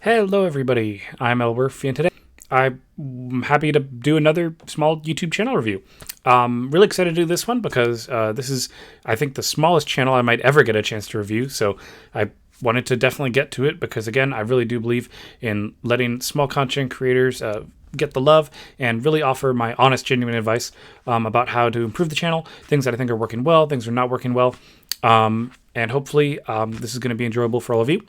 Hello everybody, I'm Elwirfy and today I'm happy to do another small YouTube channel review. Really excited to do this one because this is, I think, the smallest channel I might ever get a chance to review, so I wanted to definitely get to it because, again, I really do believe in letting small content creators get the love and really offer my honest, genuine advice about how to improve the channel, things that I think are working well, things that are not working well, and hopefully this is going to be enjoyable for all of you.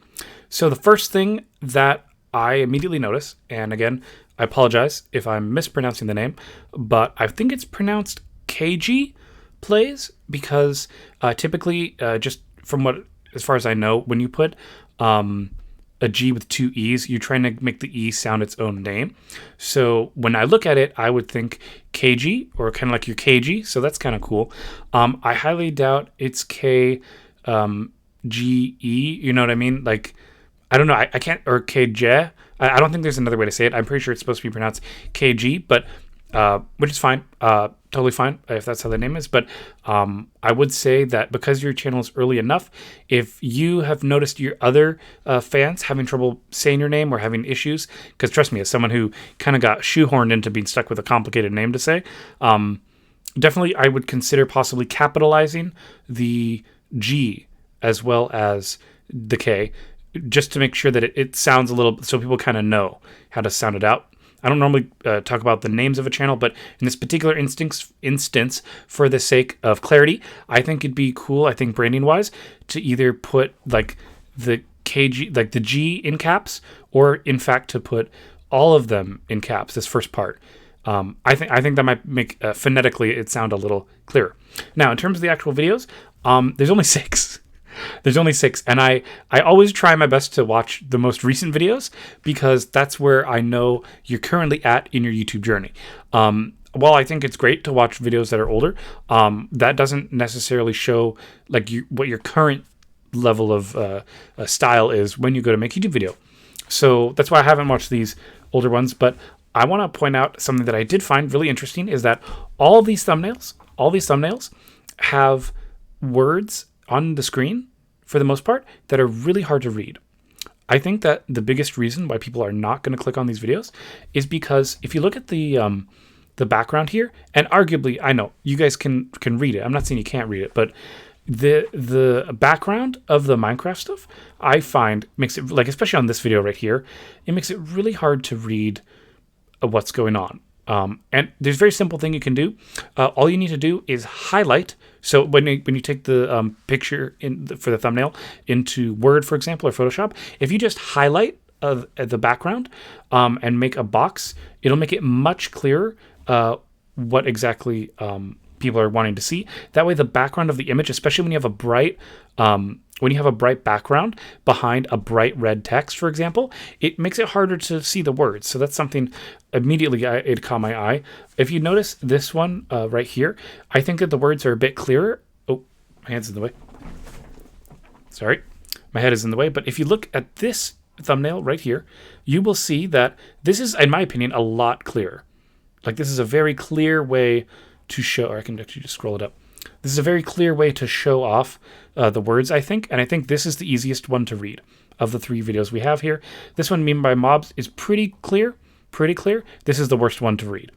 So the first thing that I immediately notice, and again, I apologize if I'm mispronouncing the name, but I think it's pronounced Kgeeplays because typically, just from what, as far as I know, when you put a G with two E's, you're trying to make the E sound its own name. So when I look at it, I would think KG, or kind of like your KG, so that's kind of cool. I highly doubt it's K G-E, you know what I mean? Like, I don't know, I can't, or KJ. I don't think there's another way to say it. I'm pretty sure it's supposed to be pronounced KG, but which is fine, totally fine if that's how the name is. But I would say that because your channel is early enough, if you have noticed your other fans having trouble saying your name or having issues, because trust me, as someone who kind of got shoehorned into being stuck with a complicated name to say, definitely I would consider possibly capitalizing the G as well as the K, just to make sure that it sounds a little, so people kind of know how to sound it out. I don't normally talk about the names of a channel, but in this particular instance, for the sake of clarity, I think it'd be cool, I think branding-wise, to either put like the KG, like the G in caps, or in fact to put all of them in caps, this first part. I think that might make phonetically it sound a little clearer. Now, in terms of the actual videos, there's only 6. There's only 6, and I always try my best to watch the most recent videos because that's where I know you're currently at in your YouTube journey. While I think it's great to watch videos that are older, that doesn't necessarily show like what your current level of style is when you go to make a YouTube video. So that's why I haven't watched these older ones, but I want to point out something that I did find really interesting is that all these thumbnails have words on the screen, for the most part, that are really hard to read. I think that the biggest reason why people are not going to click on these videos is because if you look at the background here, and arguably, I know you guys can read it. I'm not saying you can't read it, but the background of the Minecraft stuff, I find makes it, like, especially on this video right here, it makes it really hard to read what's going on. And there's a very simple thing you can do. All you need to do is highlight. So when you take the picture for the thumbnail into Word, for example, or Photoshop, if you just highlight the background and make a box, it'll make it much clearer what exactly people are wanting to see. That way, the background of the image, especially when you have a bright background behind a bright red text, for example, it makes it harder to see the words. So that's something immediately it caught my eye. If you notice this one right here, I think that the words are a bit clearer. Oh, my hand's in the way. Sorry, my head is in the way. But if you look at this thumbnail right here, you will see that this is, in my opinion, a lot clearer. Like, this is a very clear way to show, or I can actually just scroll it up. This is a very clear way to show off the words, I think, and I think this is the easiest one to read of the 3 videos we have here. This one, Meme by Mobs, is pretty clear. This is the worst one to read.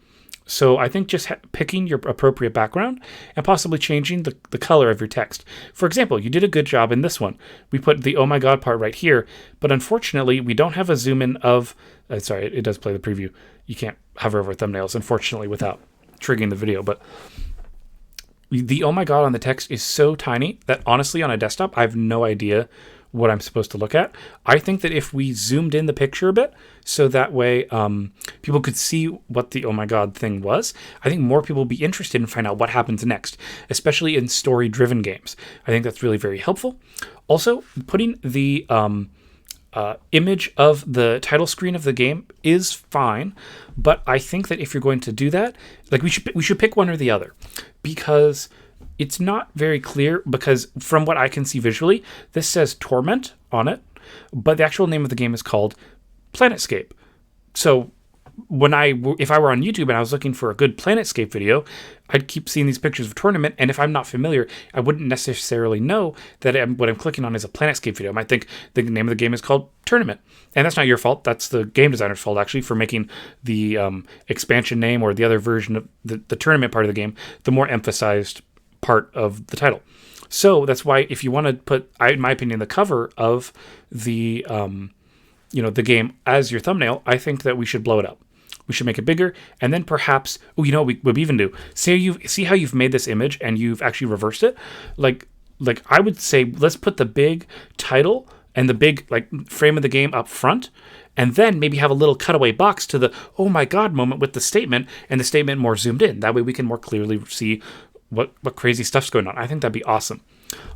So I think just picking your appropriate background and possibly changing the color of your text. For example, you did a good job in this one. We put the oh my god part right here, but unfortunately we don't have a zoom in of, sorry, it does play the preview. You can't hover over thumbnails, unfortunately, without triggering the video, but the oh my god on the text is so tiny that honestly on a desktop I have no idea what I'm supposed to look at. I think that if we zoomed in the picture a bit so that way people could see what the oh my god thing was, I think more people would be interested in finding out what happens next, especially in story driven games. I think that's really very helpful. Also, putting the image of the title screen of the game is fine, but I think that if you're going to do that, like, we should pick one or the other, because it's not very clear, because from what I can see visually, this says Torment on it, but the actual name of the game is called Planetscape. So if I were on YouTube and I was looking for a good Planetscape video, I'd keep seeing these pictures of Tournament, and if I'm not familiar, I wouldn't necessarily know that what I'm clicking on is a Planetscape video. I might think the name of the game is called Tournament, and that's not your fault. That's the game designer's fault, actually, for making the expansion name or the other version of the Tournament part of the game the more emphasized part of the title. So that's why if you want to put, in my opinion, the cover of the the game as your thumbnail, I think that we should blow it up. We should make it bigger, and then perhaps, we even do. See how you've made this image and you've actually reversed it? Like I would say, let's put the big title and the big frame of the game up front, and then maybe have a little cutaway box to the oh my god moment with the statement, and the statement more zoomed in. That way we can more clearly see what crazy stuff's going on. I think that'd be awesome.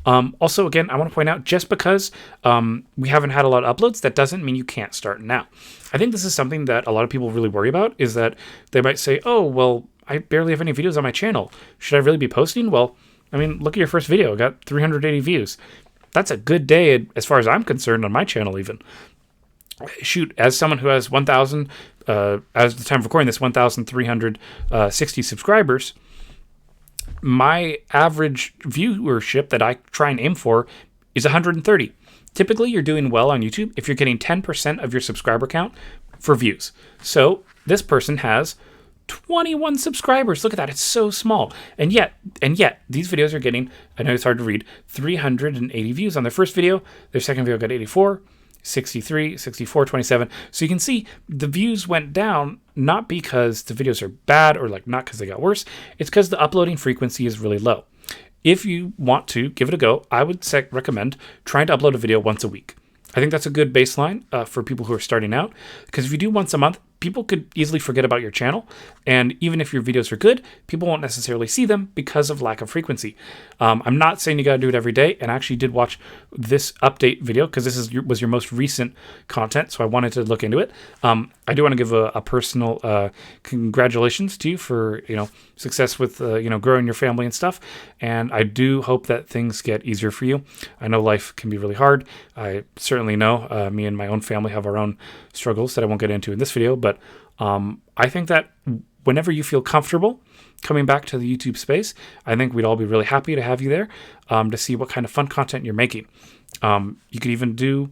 Also, again, I want to point out, just because we haven't had a lot of uploads, that doesn't mean you can't start now. I think this is something that a lot of people really worry about, is that they might say, oh, well, I barely have any videos on my channel. Should I really be posting? Well, I mean, look at your first video. It got 380 views. That's a good day, as far as I'm concerned, on my channel even. Shoot, as someone who has 1,000, as the time of recording this, 1,360 subscribers, my average viewership that I try and aim for is 130. Typically, you're doing well on YouTube if you're getting 10% of your subscriber count for views. So this person has 21 subscribers. Look at that. It's so small. And yet, these videos are getting, I know it's hard to read, 380 views on their first video. Their second video got 84. 63, 64, 27. So you can see the views went down, not because the videos are bad or not because they got worse. It's because the uploading frequency is really low. If you want to give it a go, I would recommend trying to upload a video once a week. I think that's a good baseline for people who are starting out, because if you do once a month, people could easily forget about your channel. And even if your videos are good, people won't necessarily see them because of lack of frequency. I'm not saying you got to do it every day. And I actually did watch this update video because this was your most recent content. So I wanted to look into it. I do want to give a personal congratulations to you for, success with, growing your family and stuff. And I do hope that things get easier for you. I know life can be really hard. I certainly know me and my own family have our own struggles that I won't get into in this video, but I think that whenever you feel comfortable coming back to the YouTube space, I think we'd all be really happy to have you there to see what kind of fun content you're making. You could even do,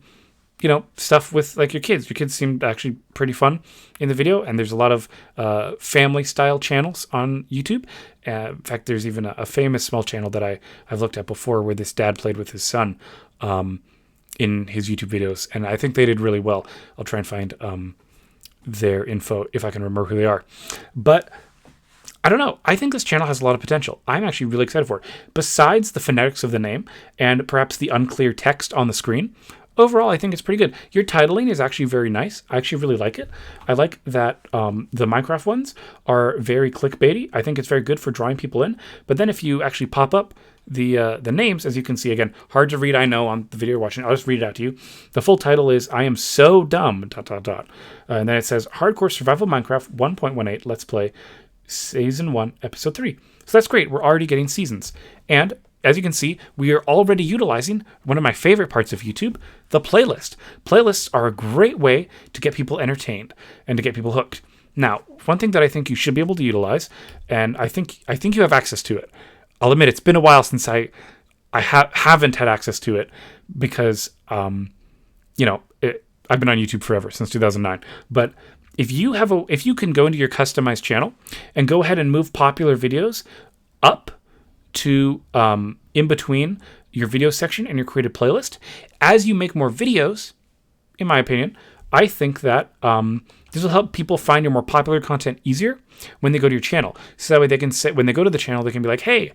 stuff with your kids. Your kids seemed actually pretty fun in the video, and there's a lot of family-style channels on YouTube. In fact, there's even a famous small channel that I've looked at before where this dad played with his son in his YouTube videos, and I think they did really well. I'll try and find their info if I can remember who they are. But I don't know. I think this channel has a lot of potential. I'm actually really excited for it. Besides the phonetics of the name and perhaps the unclear text on the screen, overall, I think it's pretty good. Your titling is actually very nice. I actually really like it. I like that the Minecraft ones are very clickbaity. I think it's very good for drawing people in. But then if you actually pop up the names, as you can see, again, hard to read, I know, on the video you're watching. I'll just read it out to you. The full title is I Am So Dumb, ... And then it says Hardcore Survival Minecraft 1.18 Let's Play Season 1, Episode 3. So that's great. We're already getting seasons. And as you can see, we are already utilizing one of my favorite parts of YouTube, the playlist. Playlists are a great way to get people entertained and to get people hooked. Now, one thing that I think you should be able to utilize, and I think you have access to it. I'll admit it's been a while since I haven't had access to it because, I've been on YouTube forever, since 2009. But if you can go into your customized channel and go ahead and move popular videos up to in between your video section and your created playlist, as you make more videos, in my opinion, I think that this will help people find your more popular content easier when they go to your channel. So that way they can say, when they go to the channel, they can be like, hey,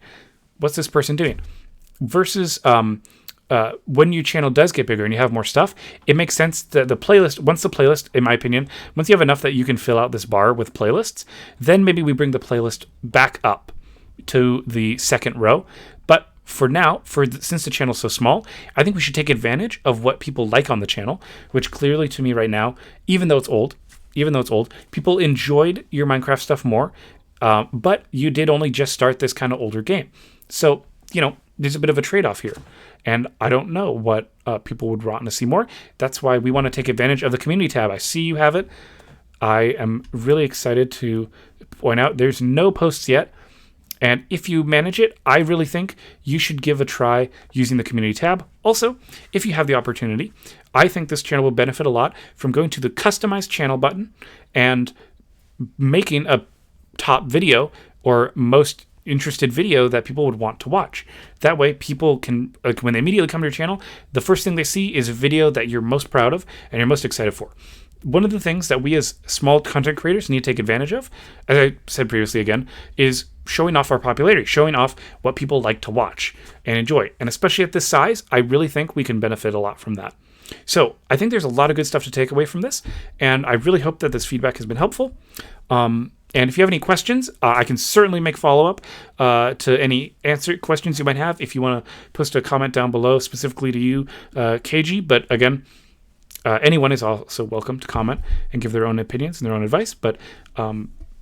what's this person doing? Versus when your channel does get bigger and you have more stuff, it makes sense that the playlist, in my opinion, once you have enough that you can fill out this bar with playlists, then maybe we bring the playlist back up to the second row. But for now, since the channel's so small, I think we should take advantage of what people like on the channel, which clearly to me right now, even though it's old, people enjoyed your Minecraft stuff more, but you did only just start this kind of older game. So, there's a bit of a trade-off here. And I don't know what people would want to see more. That's why we want to take advantage of the community tab. I see you have it. I am really excited to point out there's no posts yet. And if you manage it, I really think you should give a try using the community tab. Also, if you have the opportunity, I think this channel will benefit a lot from going to the customize channel button and making a top video or most interested video that people would want to watch. That way people can, like, when they immediately come to your channel, the first thing they see is a video that you're most proud of and you're most excited for. One of the things that we as small content creators need to take advantage of, as I said previously again, is showing off our popularity, showing off what people like to watch and enjoy. And especially at this size, I really think we can benefit a lot from that. So I think there's a lot of good stuff to take away from this, and I really hope that this feedback has been helpful. And if you have any questions, I can certainly make follow-up to any questions you might have if you want to post a comment down below specifically to you, KG. But again, anyone is also welcome to comment and give their own opinions and their own advice. But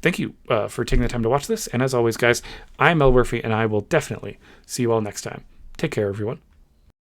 thank you for taking the time to watch this. And as always, guys, I'm Elwirfy, and I will definitely see you all next time. Take care, everyone.